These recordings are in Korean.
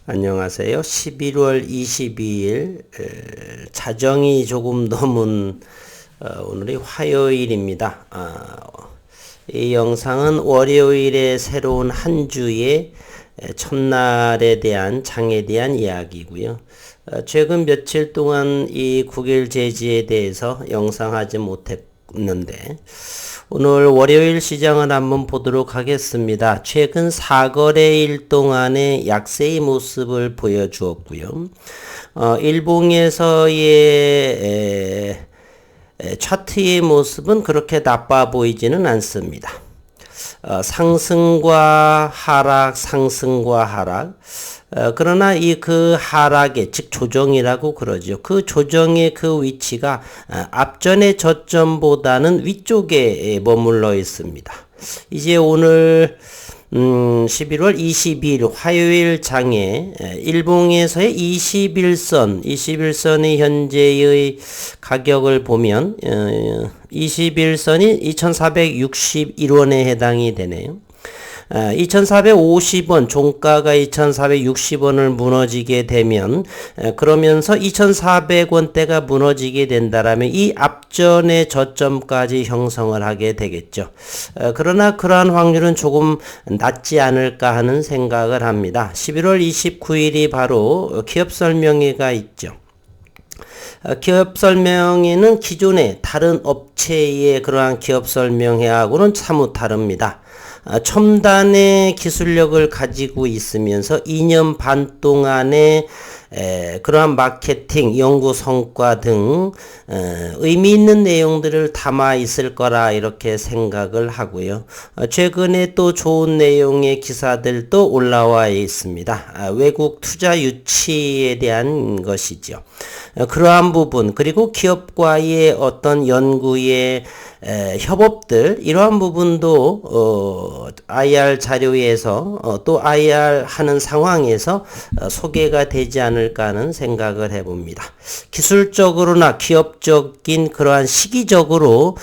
안녕하세요. 11월 22일 자정이 조금 넘은 오늘이 화요일입니다. 이 영상은 월요일에 새로운 한 주의 첫날에 대한 장에 대한 이야기고요. 최근 며칠 동안 이 국일 제지에 대해서 영상하지 못했는데 오늘 월요일 시장을 한번 보도록 하겠습니다. 최근 4거래일 동안의 약세의 모습을 보여주었고요. 일봉에서의 차트의 모습은 그렇게 나빠 보이지는 않습니다. 상승과 하락, 상승과 하락. 그러나 그 하락의, 즉 조정이라고 그러죠. 그 조정의 그 위치가 앞전의 저점보다는 위쪽에 머물러 있습니다. 이제 오늘 11월 22일 화요일 장에 일봉에서의 21선의 현재의 가격을 보면 21선이 2461원에 해당이 되네요. 2450원, 종가가 2460원을 무너지게 되면, 그러면서 2400원대가 무너지게 된다라면 이 앞전의 저점까지 형성을 하게 되겠죠. 그러나 그러한 확률은 조금 낮지 않을까 하는 생각을 합니다. 11월 29일이 바로 기업설명회가 있죠. 기업설명회는 기존의 다른 업체의 그러한 기업설명회하고는 사뭇 다릅니다. 첨단의 기술력을 가지고 있으면서 2년 반 동안의 그러한 마케팅, 연구 성과 등 의미 있는 내용들을 담아 있을 거라 이렇게 생각을 하고요. 최근에 또 좋은 내용의 기사들도 올라와 있습니다. 외국 투자 유치에 대한 것이죠. 그러한 부분, 그리고 기업과의 어떤 연구의 협업들, 이러한 부분도 IR 자료에서 또 IR 하는 상황에서 소개가 되지 않을까 하는 생각을 해봅니다. 기술적으로나 기업적인 그러한 시기적으로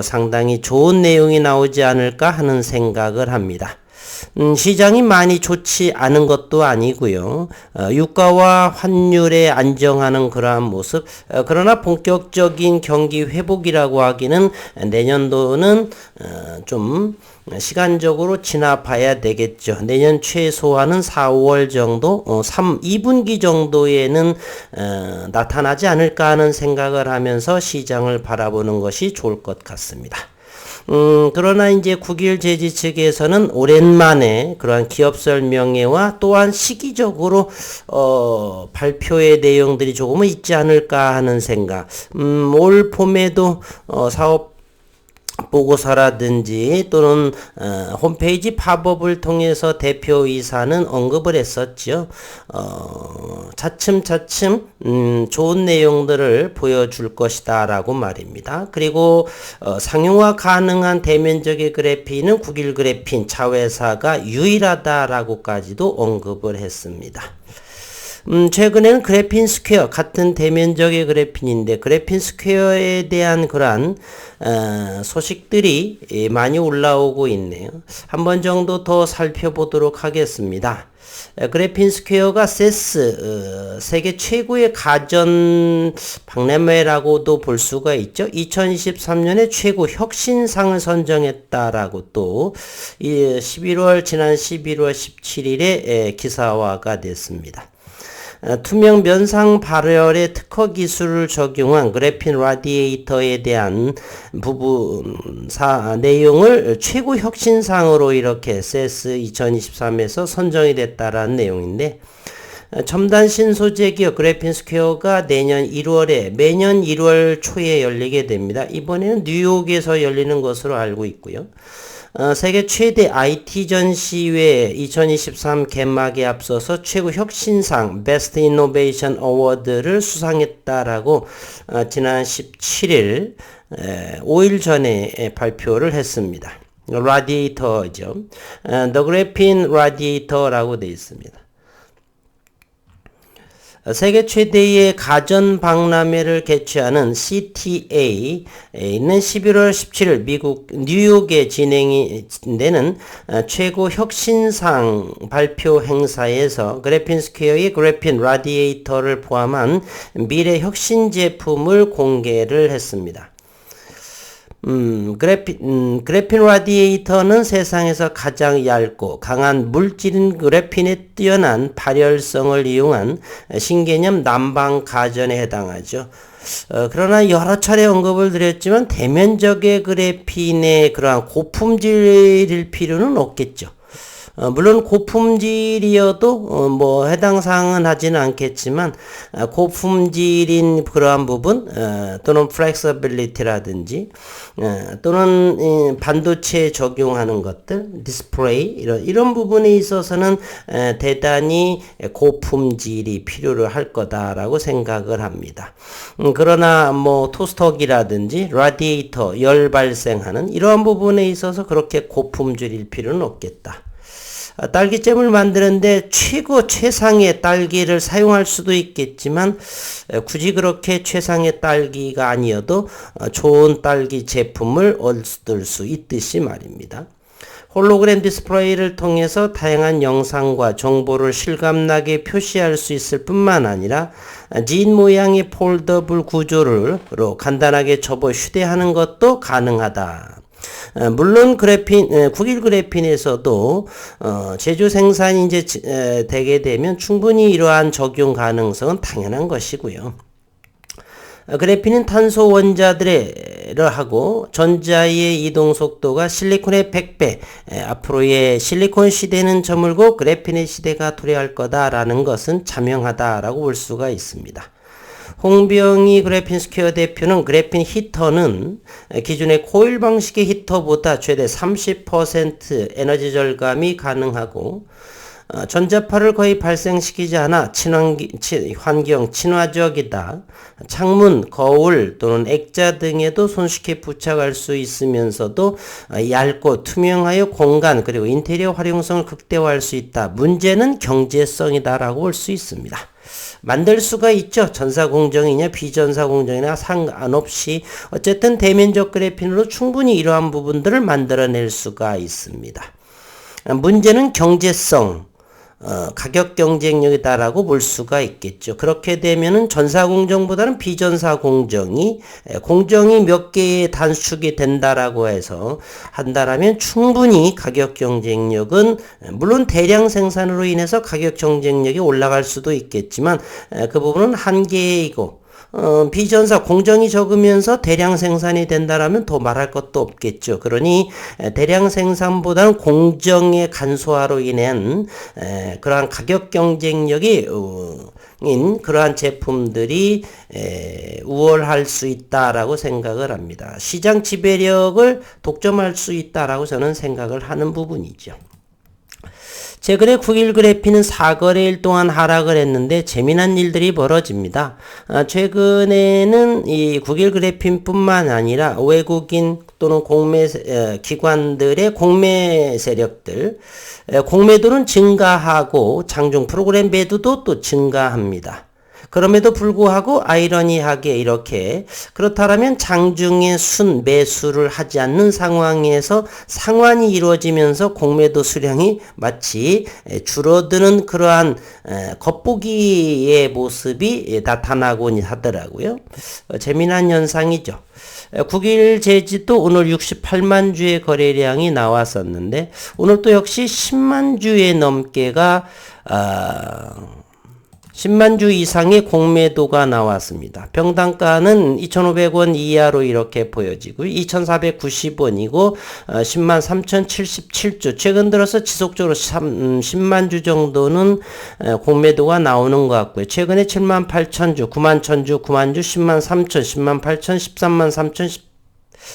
상당히 좋은 내용이 나오지 않을까 하는 생각을 합니다. 시장이 많이 좋지 않은 것도 아니고요. 유가와 환율에 안정하는 그러한 모습, 그러나 본격적인 경기 회복이라고 하기는 내년도는 좀 시간적으로 지나봐야 되겠죠. 내년 최소한은 4, 5월 정도, 2분기 정도에는 나타나지 않을까 하는 생각을 하면서 시장을 바라보는 것이 좋을 것 같습니다. 그러나 이제 국일 제지 측에서는 오랜만에 그러한 기업 설명회와 또한 시기적으로 발표의 내용들이 조금은 있지 않을까 하는 생각. 올 봄에도 사업 보고서라든지 또는 홈페이지 팝업을 통해서 대표이사는 언급을 했었죠. 차츰차츰 좋은 내용들을 보여줄 것이다 라고 말입니다. 그리고 상용화 가능한 대면적의 그래핀은 국일 그래핀 자회사가 유일하다라고까지도 언급을 했습니다. 최근에는 그래핀 스퀘어, 같은 대면적의 그래핀인데 그래핀 스퀘어에 대한 그러한 소식들이 많이 올라오고 있네요. 한 번 정도 더 살펴보도록 하겠습니다. 그래핀 스퀘어가 세스, 세계 최고의 가전 박람회라고도 볼 수가 있죠. 2023년에 최고 혁신상을 선정했다라고 또 지난 11월 17일에 기사화가 됐습니다. 투명 면상 발열의 특허 기술을 적용한 그래핀 라디에이터에 대한 내용을 최고 혁신상으로 이렇게 CES 2023에서 선정이 됐다라는 내용인데, 첨단 신소재 기업 그래핀 스퀘어가 내년 1월에 매년 1월 초에 열리게 됩니다. 이번에는 뉴욕에서 열리는 것으로 알고 있고요. 세계 최대 IT 전시회 2023 개막에 앞서서 최고 혁신상 Best Innovation Award를 수상했다라고 지난 17일 5일 전에 발표를 했습니다. 라디에이터죠. The Graphene Radiator라고 되어 있습니다. 세계 최대의 가전 박람회를 개최하는 CTA는 11월 17일 미국 뉴욕에 진행이 되는 최고 혁신상 발표 행사에서 그래핀 스퀘어의 그래핀 라디에이터를 포함한 미래 혁신 제품을 공개를 했습니다. 그래핀 라디에이터는 세상에서 가장 얇고 강한 물질인 그래핀의 뛰어난 발열성을 이용한 신개념 난방 가전에 해당하죠. 그러나 여러 차례 언급을 드렸지만 대면적의 그래핀의 그러한 고품질일 필요는 없겠죠. 물론 고품질이어도 뭐 해당 사항은 하지는 않겠지만 고품질인 그러한 부분 또는 플렉서빌리티라든지 또는 반도체에 적용하는 것들 디스플레이 이런 부분에 있어서는 대단히 고품질이 필요를 할 거다라고 생각을 합니다. 그러나 뭐 토스터기라든지 라디에이터 열 발생하는 이러한 부분에 있어서 그렇게 고품질일 필요는 없겠다. 딸기잼을 만드는데 최상의 딸기를 사용할 수도 있겠지만 굳이 그렇게 최상의 딸기가 아니어도 좋은 딸기 제품을 얻을 수 있듯이 말입니다. 홀로그램 디스플레이를 통해서 다양한 영상과 정보를 실감나게 표시할 수 있을 뿐만 아니라 진 모양의 폴더블 구조로 간단하게 접어 휴대하는 것도 가능하다. 물론 국일 그래핀에서도 제조 생산이 이제 되게 되면 충분히 이러한 적용 가능성은 당연한 것이고요. 그래핀은 탄소 원자들을 하고 전자의 이동 속도가 실리콘의 100배, 앞으로의 실리콘 시대는 저물고 그래핀의 시대가 도래할 거다라는 것은 자명하다라고 볼 수가 있습니다. 홍병희 그래핀 스퀘어 대표는 그래핀 히터는 기존의 코일 방식의 히터보다 최대 30% 에너지 절감이 가능하고 전자파를 거의 발생시키지 않아 환경 친화적이다. 창문, 거울 또는 액자 등에도 손쉽게 부착할 수 있으면서도 얇고 투명하여 공간 그리고 인테리어 활용성을 극대화할 수 있다. 문제는 경제성이다라고 볼 수 있습니다. 만들 수가 있죠. 전사공정이냐 비전사공정이나 상관없이 어쨌든 대면적 그래핀으로 충분히 이러한 부분들을 만들어낼 수가 있습니다. 문제는 경제성, 가격 경쟁력이다라고 볼 수가 있겠죠. 그렇게 되면은 전사공정보다는 비전사공정이 공정이 몇 개의 단축이 된다라고 해서 한다라면 충분히 가격 경쟁력은 물론 대량 생산으로 인해서 가격 경쟁력이 올라갈 수도 있겠지만 그 부분은 한계이고 비전사 공정이 적으면서 대량 생산이 된다라면 더 말할 것도 없겠죠. 그러니 대량 생산보다는 공정의 간소화로 인한 그러한 가격 경쟁력이 인 그러한 제품들이 우월할 수 있다라고 생각을 합니다. 시장 지배력을 독점할 수 있다라고 저는 생각을 하는 부분이죠. 최근에 국일 그래핀은 4거래일 동안 하락을 했는데 재미난 일들이 벌어집니다. 최근에는 이 국일 그래핀뿐만 아니라 외국인 또는 공매 기관들의 공매 세력들 공매도는 증가하고 장중 프로그램 배도도 또 증가합니다. 그럼에도 불구하고 아이러니하게 이렇게 그렇다면 장중에 매수를 하지 않는 상황에서 상환이 이루어지면서 공매도 수량이 마치 줄어드는 그러한 겉보기의 모습이 나타나곤 하더라고요. 재미난 현상이죠. 국일 제지도 오늘 68만 주의 거래량이 나왔었는데 오늘 또 역시 10만 주의 넘게가 10만 주 이상의 공매도가 나왔습니다. 평당가는 2,500원 이하로 이렇게 보여지고 2,490원이고 10만 3,077주 최근 들어서 지속적으로 10만 주 정도는 공매도가 나오는 것 같고요. 최근에 7만 8천 주, 9만 1천 주, 9만 주, 10만 3천, 10만 8천, 13만 3천,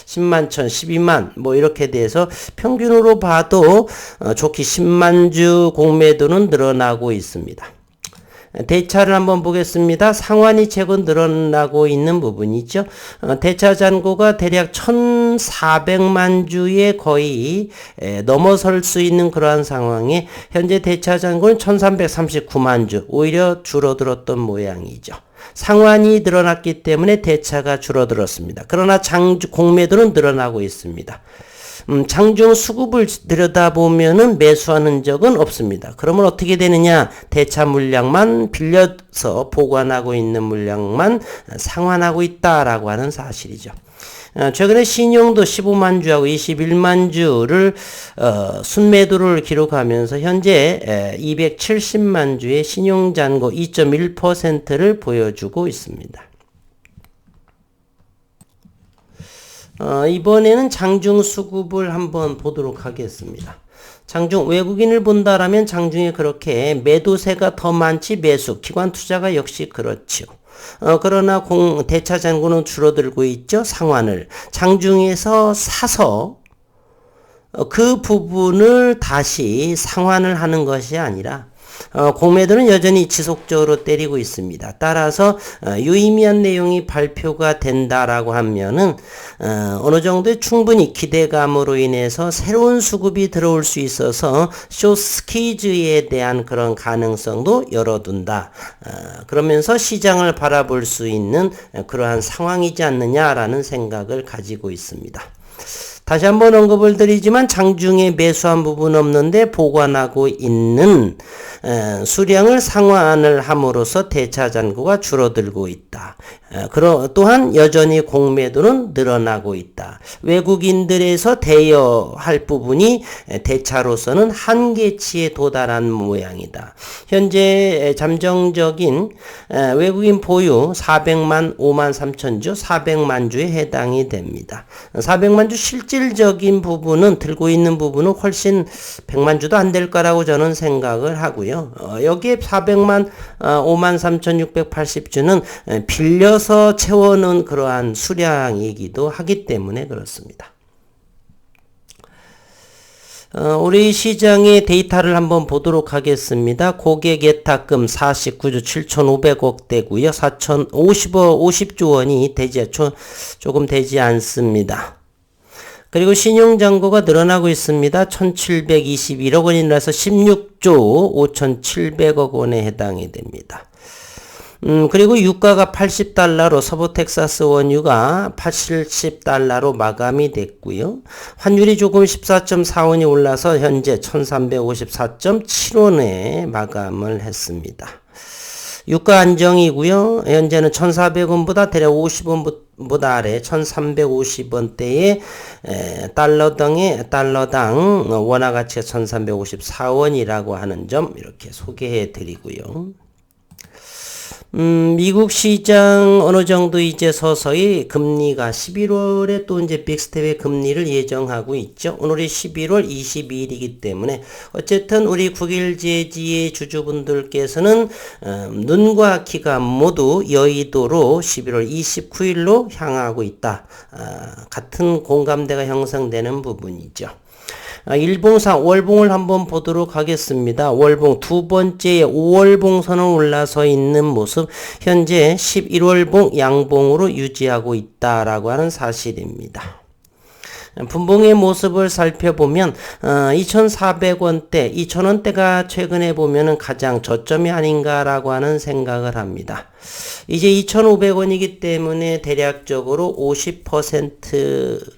10만 천, 12만 뭐 이렇게 돼서 평균으로 봐도 좋게 10만 주 공매도는 늘어나고 있습니다. 대차를 한번 보겠습니다. 상환이 최근 늘어나고 있는 부분이죠. 대차 잔고가 대략 1,400만 주에 거의 넘어설 수 있는 그러한 상황에 현재 대차 잔고는 1,339만 주, 오히려 줄어들었던 모양이죠. 상환이 늘어났기 때문에 대차가 줄어들었습니다. 그러나 공매도는 늘어나고 있습니다. 장중 수급을 들여다보면은 매수하는 흔적은 없습니다. 그러면 어떻게 되느냐? 대차 물량만 빌려서 보관하고 있는 물량만 상환하고 있다라고 하는 사실이죠. 최근에 신용도 15만 주하고 21만 주를 순매도를 기록하면서 현재 270만 주의 신용잔고 2.1%를 보여주고 있습니다. 이번에는 장중 수급을 한번 보도록 하겠습니다. 장중 외국인을 본다라면 장중에 그렇게 매도세가 더 많지 매수, 기관 투자가 역시 그렇죠. 그러나 대차 잔고는 줄어들고 있죠. 상환을 장중에서 사서 그 부분을 다시 상환을 하는 것이 아니라 공매도는 여전히 지속적으로 때리고 있습니다. 따라서 유의미한 내용이 발표가 된다라고 하면은 어느 정도의 충분히 기대감으로 인해서 새로운 수급이 들어올 수 있어서 숏스퀴즈에 대한 그런 가능성도 열어둔다. 그러면서 시장을 바라볼 수 있는 그러한 상황이지 않느냐라는 생각을 가지고 있습니다. 다시 한번 언급을 드리지만 장중에 매수한 부분 없는데 보관하고 있는 수량을 상환을 함으로써 대차 잔고가 줄어들고 있다. 또한 여전히 공매도는 늘어나고 있다. 외국인들에서 대여할 부분이 대차로서는 한계치에 도달한 모양이다. 현재 잠정적인 외국인 보유 400만 5만 3천 주, 400만 주에 해당이 됩니다. 400만 주 실질적인 부분은 들고 있는 부분은 훨씬 100만 주도 안 될 거라고 저는 생각을 하고요. 여기에 400만 5만 3,680주는 빌려서 채워놓은 그러한 수량이기도 하기 때문에 그렇습니다. 우리 시장의 데이터를 한번 보도록 하겠습니다. 고객 예탁금 49조 7,500억 대고요. 50조 원이 조금 되지 않습니다. 그리고 신용잔고가 늘어나고 있습니다. 1,721억 원이 늘어서 16조 5,700억 원에 해당이 됩니다. 그리고 유가가 80달러로 서부 텍사스 원유가 80달러로 마감이 됐고요. 환율이 조금 14.4원이 올라서 현재 1354.7원에 마감을 했습니다. 유가 안정이고요. 현재는 1,400원보다 대략 50원보다 아래 1,350원대의 달러당 원화 가치가 1,354원이라고 하는 점 이렇게 소개해 드리고요. 미국 시장 어느 정도 이제 서서히 금리가 11월에 또 이제 빅스텝의 금리를 예정하고 있죠. 오늘이 11월 22일이기 때문에 어쨌든 우리 국일제지의 주주분들께서는 눈과 귀가 모두 여의도로 11월 29일로 향하고 있다. 같은 공감대가 형성되는 부분이죠. 일봉상 월봉을 한번 보도록 하겠습니다. 월봉 두 번째 5월봉선을 올라서 있는 모습, 현재 11월봉 양봉으로 유지하고 있다라고 하는 사실입니다. 분봉의 모습을 살펴보면 2,400원대, 2,000원대가 최근에 보면은 가장 저점이 아닌가라고 하는 생각을 합니다. 이제 2,500원이기 때문에 대략적으로 50%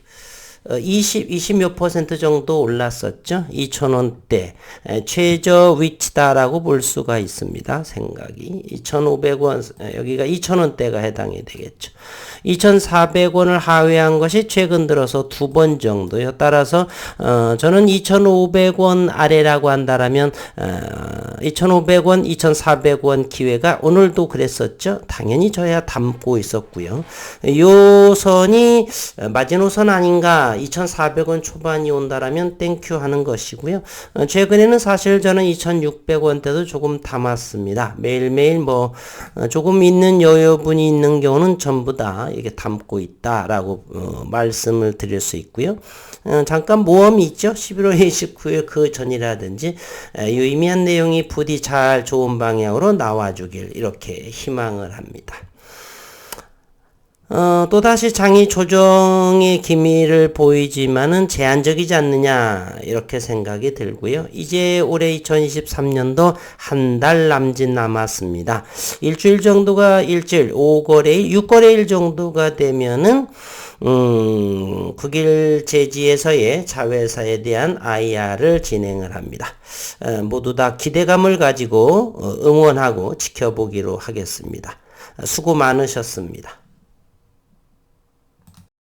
20 몇 퍼센트 정도 올랐었죠. 2,000원대 최저 위치다라고 볼 수가 있습니다. 생각이 2,500원 여기가 2,000원대가 해당이 되겠죠. 2,400원을 하회한 것이 최근 들어서 두 번 정도요. 따라서 저는 2,500원 아래라고 한다라면 2,500원, 2,400원 기회가 오늘도 그랬었죠. 당연히 저야 담고 있었고요. 요 선이 마지노선 아닌가 온다, 2,400원 초반이 온다라면 땡큐 하는 것이고요. 최근에는 사실 저는 2,600원대도 조금 담았습니다. 매일매일 조금 있는 여유분이 있는 경우는 전부 다 이게 담고 있다라고 말씀을 드릴 수 있고요. 잠깐 모험이 있죠. 11월 29일 그 전이라든지 유의미한 내용이 부디 잘 좋은 방향으로 나와주길 이렇게 희망을 합니다. 또다시 장이 조정의 기미를 보이지만은 제한적이지 않느냐 이렇게 생각이 들고요. 이제 올해 2023년도 한 달 남짓 남았습니다. 일주일 정도가 5거래일, 6거래일 정도가 되면은 9일 제지에서의 자회사에 대한 IR을 진행을 합니다. 모두 다 기대감을 가지고 응원하고 지켜보기로 하겠습니다. 수고 많으셨습니다.